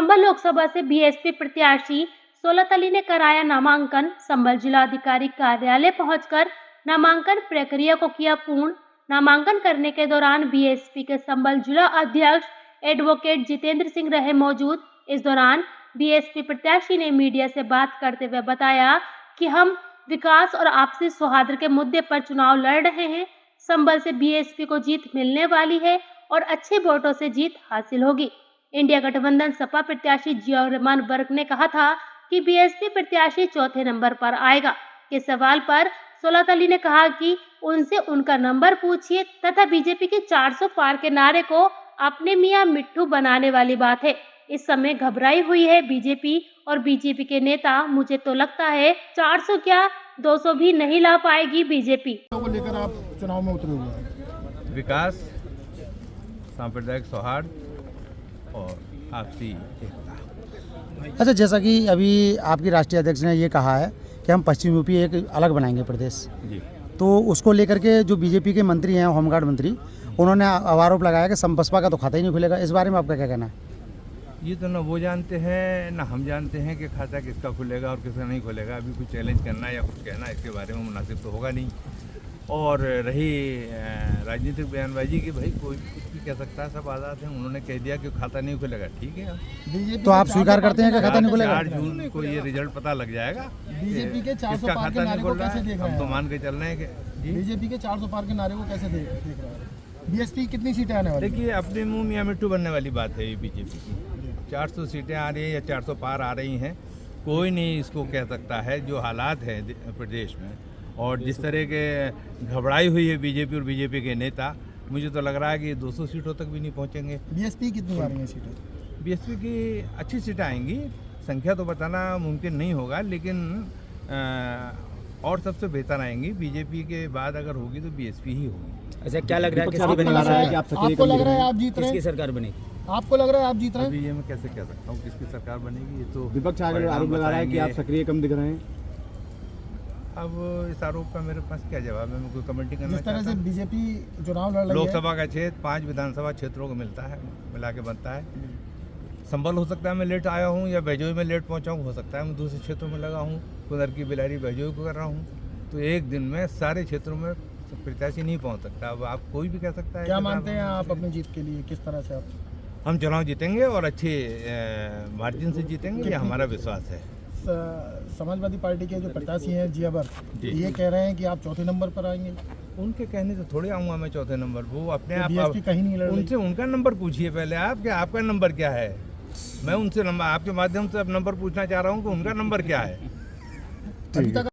संभल लोकसभा से बीएसपी प्रत्याशी सोलतली ने कराया नामांकन। संभल जिलाधिकारी कार्यालय पहुंचकर नामांकन प्रक्रिया को किया पूर्ण। नामांकन करने के दौरान बीएसपी के संभल जिला अध्यक्ष एडवोकेट जितेंद्र सिंह रहे मौजूद। इस दौरान बीएसपी प्रत्याशी ने मीडिया से बात करते हुए बताया कि हम विकास और आपसी सौहार्द के मुद्दे पर चुनाव लड़ रहे हैं। संभल से बीएसपी को जीत मिलने वाली है और अच्छे वोटों से जीत हासिल होगी। इंडिया गठबंधन सपा प्रत्याशी जिया रहमान वर्क ने कहा था कि बीएसपी प्रत्याशी चौथे नंबर पर आएगा के सवाल पर सोलतली ने कहा कि उनसे उनका नंबर पूछिए तथा बीजेपी के 400 पार के नारे को अपने मियां मिट्ठू बनाने वाली बात है। इस समय घबराई हुई है बीजेपी और बीजेपी के नेता। मुझे तो लगता है 400 क्या 200 भी नहीं ला पाएगी बीजेपी। को लेकर आप चुनाव में उतरे हुए हैं। विकास, सांप्रदायिक सौहार्द और आपसी एकता। अच्छा, जैसा कि अभी आपकी राष्ट्रीय अध्यक्ष ने ये कहा है कि हम पश्चिम यूपी एक अलग बनाएंगे प्रदेश जी, तो उसको लेकर के जो बीजेपी के मंत्री हैं, होमगार्ड मंत्री, उन्होंने आरोप लगाया कि बसपा का तो खाता ही नहीं खुलेगा। इस बारे में आपका क्या कहना है? ये तो ना वो जानते हैं ना हम जानते हैं कि खाता किसका खुलेगा और किसका नहीं खुलेगा। अभी कुछ चैलेंज करना या कुछ कहना इसके बारे में मुनासिब तो होगा नहीं। और रही राजनीतिक बयानबाजी की, भाई कोई कुछ भी कह सकता है, सब आज़ाद हैं। उन्होंने कह दिया कि खाता नहीं खुलेगा, ठीक है। तो आप स्वीकार करते हैं कि खाता नहीं खुलेगा? 4 जून को ये रिजल्ट पता लग जाएगा। बीजेपी के 400 किसका पार के खाता नारे नहीं को खुल रहा कैसे है, देख रहे हम तो हैं? मान के चल रहे हैं कि जी। बीजेपी के 400 पार के नारे को कैसे देख रहे हैं? बीएसपी कितनी सीटें आने वाली? देखिए, अपने मुंह मियां मिट्ठू बनने वाली बात है ये बीजेपी की। 400 सीटें आ रही हैं या 400 पार आ रही हैं, कोई नहीं इसको कह सकता है। जो हालात हैं प्रदेश में और जिस तरह के घबराई हुई है बीजेपी और बीजेपी के नेता, मुझे तो लग रहा है कि 200 सीटों तक भी नहीं पहुंचेंगे। बीएसपी कितनी आ रही हैं सीटें? बीएसपी की अच्छी सीटें आएंगी, संख्या तो बताना मुमकिन नहीं होगा, लेकिन और सबसे बेहतर आएंगी। बीजेपी के बाद अगर होगी तो बीएसपी ही होगी। अच्छा, क्या लग रहा है आपको लग रहा है आप जीत रहे किसकी हैं? सरकार बनेगी? आपको लग रहा है आप जीत रहे हैं? अभी ये मैं कैसे कह सकता हूँ किसकी सरकार बनेगी? ये तो विपक्ष आरोप लगा रहा है कि आप सक्रिय कम दिख रहे हैं। अब इस आरोप का मेरे पास क्या जवाब है? मैं कोई कमेंट करना जिस तरह चाहता से हूं। बीजेपी चुनाव लड़ रही है, लोकसभा का क्षेत्र 5 विधानसभा क्षेत्रों को मिलता है, मिला के बनता है। संभल हो सकता है मैं लेट आया हूँ या बैजोई में लेट पहुँचा हूँ, हो सकता है मैं दूसरे क्षेत्रों में लगा हूँ, कुदर की बिलारी बैजोई को कर रहा हूँ। तो एक दिन में सारे क्षेत्रों में प्रत्याशी नहीं पहुँच सकता। अब आप कोई भी कह सकता है। क्या मानते हैं आप अपनी जीत के लिए? किस तरह से आप? हम चुनाव जीतेंगे और अच्छे मार्जिन से जीतेंगे, ये हमारा विश्वास है। समाजवादी पार्टी के जो प्रत्याशी हैं जिया वर्क, जी। ये कह रहे हैं कि आप चौथे नंबर पर आएंगे। उनके कहने से थोड़े आऊँगा मैं चौथे नंबर। वो अपने तो आप बीएसपी कहीं नहीं लड़ रही। उनसे उनका नंबर पूछिए पहले आप, कि आपका नंबर क्या है। मैं उनसे नंबर आपके माध्यम से अब नंबर पूछना चाह रहा हूँ कि उनका नंबर क्या है। अभी तक